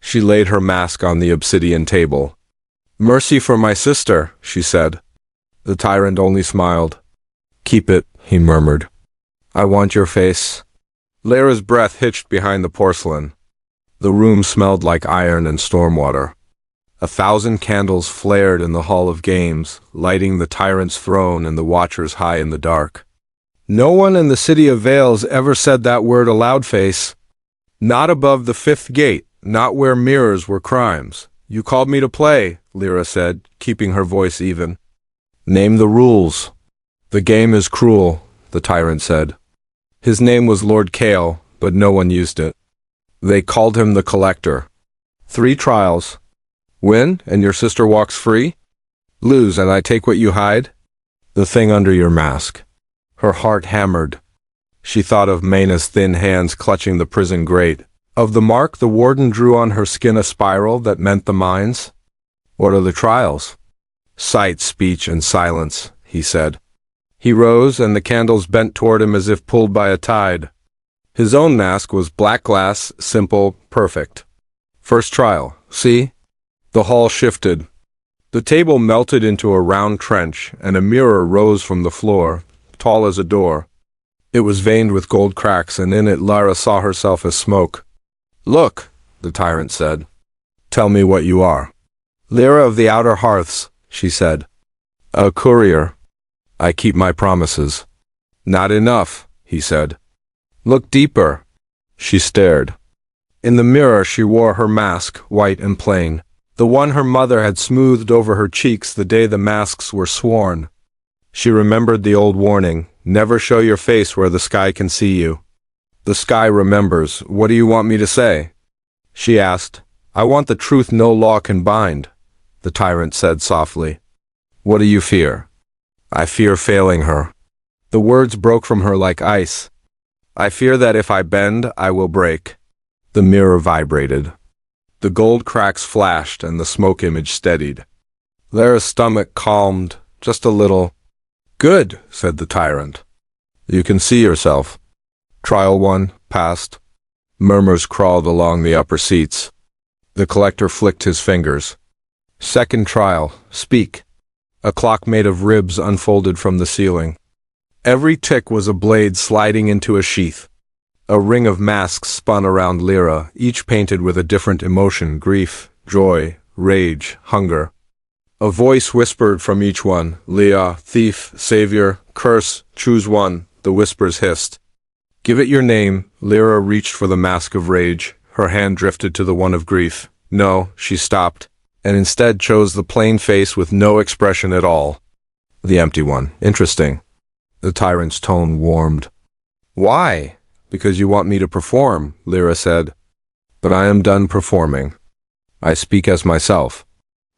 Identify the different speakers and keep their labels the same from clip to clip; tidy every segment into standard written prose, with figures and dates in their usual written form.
Speaker 1: She laid her mask on the obsidian table. "Mercy for my sister," she said. The tyrant only smiled. "Keep it," he murmured. "I want your face." Lyra's breath hitched behind the porcelain. The room smelled like iron and stormwater. 1,000 candles flared in the Hall of Games, lighting the tyrant's throne and the watchers high in the dark. "No one in the city of Vales ever said that word aloud, face. Not above the 5th gate, not where mirrors were crimes. You called me to play," Lyra said, keeping her voice even. "Name the rules." "The game is cruel," the tyrant said. His name was Lord Kale, but no one used it. They called him the Collector. 3 trials. Win, and your sister walks free? Lose, and I take what you hide? The thing under your mask. Her heart hammered. She thought of Mayna's thin hands clutching the prison grate, of the mark the warden drew on her skin, a spiral that meant the mines. "What are the trials?" "Sight, speech, and silence," he said. He rose, and the candles bent toward him as if pulled by a tide. His own mask was black glass, simple, perfect. First trial, see? The hall shifted. The table melted into a round trench, and a mirror rose from the floor, tall as a door. It was veined with gold cracks, and in it Lyra saw herself as smoke. "Look," the tyrant said. "Tell me what you are." "Lyra of the Outer Hearths," she said. "A courier. I keep my promises." "Not enough," he said. "Look deeper." She stared. In the mirror she wore her mask, white and plain, the one her mother had smoothed over her cheeks the day the masks were sworn. She remembered the old warning, "Never show your face where the sky can see you." The sky remembers. "What do you want me to say?" She asked. "I want the truth no law can bind," the tyrant said softly. "What do you fear?" "I fear failing her." The words broke from her like ice. "I fear that if I bend, I will break." The mirror vibrated. The gold cracks flashed and the smoke image steadied. Lyra's stomach calmed, just a little. "Good," said the tyrant. "You can see yourself." Trial 1 passed. Murmurs crawled along the upper seats. The collector flicked his fingers. Second trial, speak. A clock made of ribs unfolded from the ceiling. Every tick was a blade sliding into a sheath. A ring of masks spun around Lyra, each painted with a different emotion: grief, joy, rage, hunger. A voice whispered from each one: "Leah, thief, savior, curse, choose one," the whispers hissed. "Give it your name." Lyra reached for the mask of rage. Her hand drifted to the one of grief. No, she stopped, and instead chose the plain face with no expression at all. The empty one. Interesting. The tyrant's tone warmed. "Why?" "Because you want me to perform," Lyra said. "But I am done performing. I speak as myself."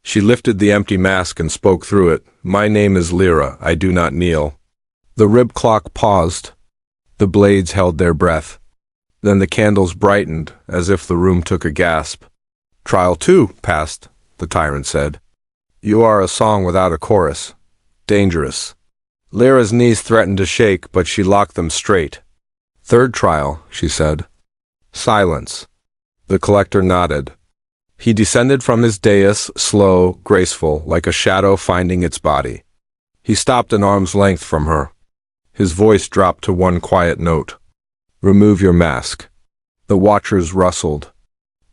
Speaker 1: She lifted the empty mask and spoke through it. "My name is Lyra. I do not kneel." The rib clock paused. The blades held their breath. Then the candles brightened, as if the room took a gasp. Trial 2 passed, the tyrant said. "You are a song without a chorus. Dangerous." Lyra's knees threatened to shake, but she locked them straight. "Third trial," she said. Silence. The collector nodded. He descended from his dais, slow, graceful, like a shadow finding its body. He stopped an arm's length from her. His voice dropped to one quiet note. "Remove your mask." The watchers rustled.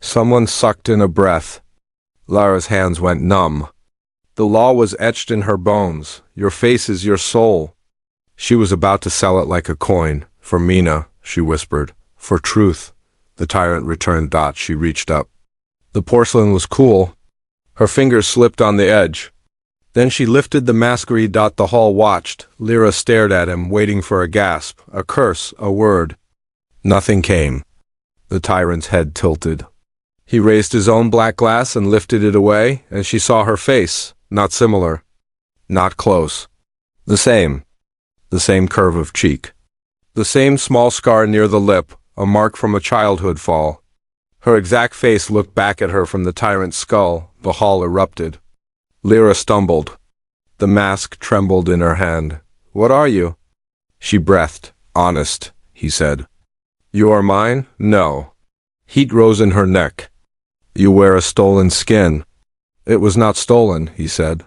Speaker 1: Someone sucked in a breath. Lyra's hands went numb. The law was etched in her bones. Your face is your soul. She was about to sell it like a coin. "For Mina," she whispered. "For truth." The tyrant returned. She reached up. The porcelain was cool. Her fingers slipped on the edge. Then she lifted the masquerade. The hall watched. Lyra stared at him, waiting for a gasp, a curse, a word. Nothing came. The tyrant's head tilted. He raised his own black glass and lifted it away, and she saw her face. Not similar. Not close. The same. The same curve of cheek. The same small scar near the lip, a mark from a childhood fall. Her exact face looked back at her from the tyrant's skull. The hall erupted. Lyra stumbled. The mask trembled in her hand. "What are you?" She breathed. "Honest," he said. "You are mine?" "No." Heat rose in her neck. You wear a stolen skin. It was not stolen, he said.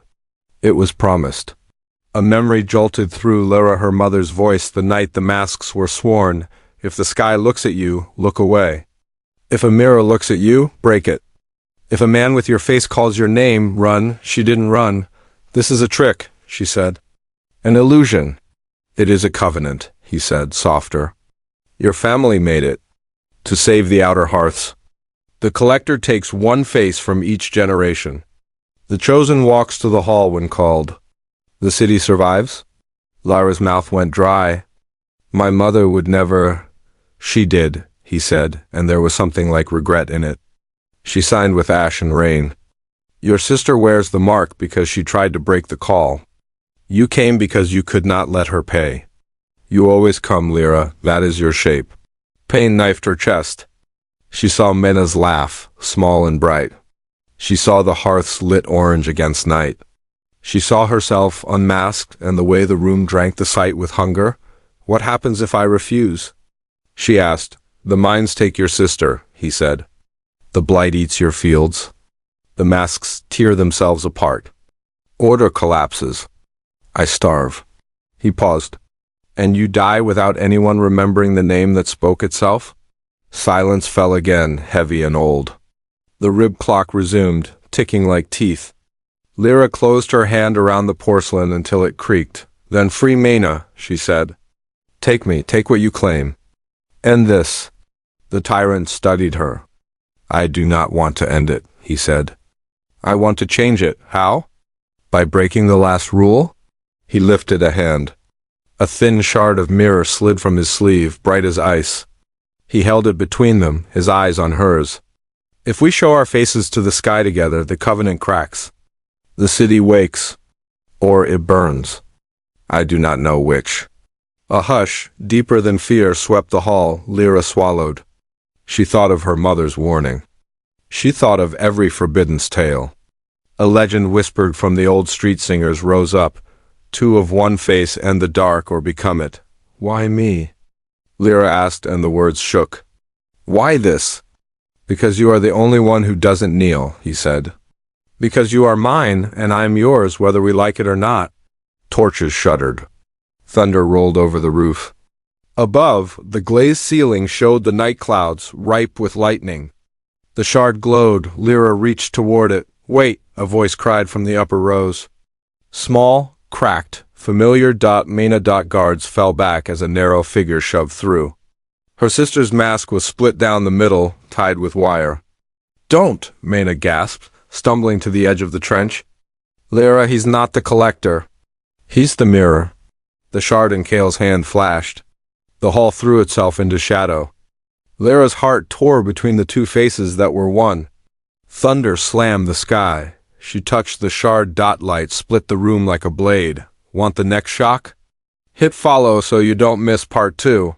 Speaker 1: It was promised. A memory jolted through Lyra, her mother's voice the night the masks were sworn. If the sky looks at you, look away. If a mirror looks at you, break it. If a man with your face calls your name, run. She didn't run. This is a trick, she said. An illusion. It is a covenant, he said, softer. Your family made it. To save the outer hearths. The collector takes one face from each generation. The chosen walks to the hall when called. The city survives? Lyra's mouth went dry. My mother would never... She did, he said, and there was something like regret in it. She signed with ash and rain. Your sister wears the mark because she tried to break the call. You came because you could not let her pay. You always come, Lyra, that is your shape. Pain knifed her chest. She saw Mena's laugh, small and bright. She saw the hearths lit orange against night. She saw herself unmasked and the way the room drank the sight with hunger. What happens if I refuse? She asked. The mines take your sister, he said. The blight eats your fields. The masks tear themselves apart. Order collapses. I starve. He paused. And you die without anyone remembering the name that spoke itself? Silence fell again, heavy and old. The rib clock resumed, ticking like teeth. Lyra closed her hand around the porcelain until it creaked. Then free Mena, she said. Take me, take what you claim. End this. The tyrant studied her. I do not want to end it, he said. I want to change it. How? By breaking the last rule? He lifted a hand. A thin shard of mirror slid from his sleeve, bright as ice. He held it between them, his eyes on hers. If we show our faces to the sky together, the covenant cracks. The city wakes, or it burns. I do not know which. A hush, deeper than fear, swept the hall. Lyra swallowed. She thought of her mother's warning. She thought of every forbidden's tale. A legend whispered from the old street singers rose up, two of one face and the dark or become it. Why me? Lyra asked, and the words shook. Why this? Because you are the only one who doesn't kneel, he said. Because you are mine, and I am yours, whether we like it or not. Torches shuddered. Thunder rolled over the roof. Above, the glazed ceiling showed the night clouds, ripe with lightning. The shard glowed. Lyra reached toward it. Wait, a voice cried from the upper rows. Small, cracked, familiar Mena guards fell back as a narrow figure shoved through. Her sister's mask was split down the middle, tied with wire. Don't, Mena gasped, stumbling to the edge of the trench. Lyra, he's not the collector. He's the mirror. The shard in Kale's hand flashed. The hall threw itself into shadow. Lyra's heart tore between the two faces that were one. Thunder slammed the sky. She touched the shard. Light split the room like a blade. Want the next shock? Hit follow so you don't miss part 2.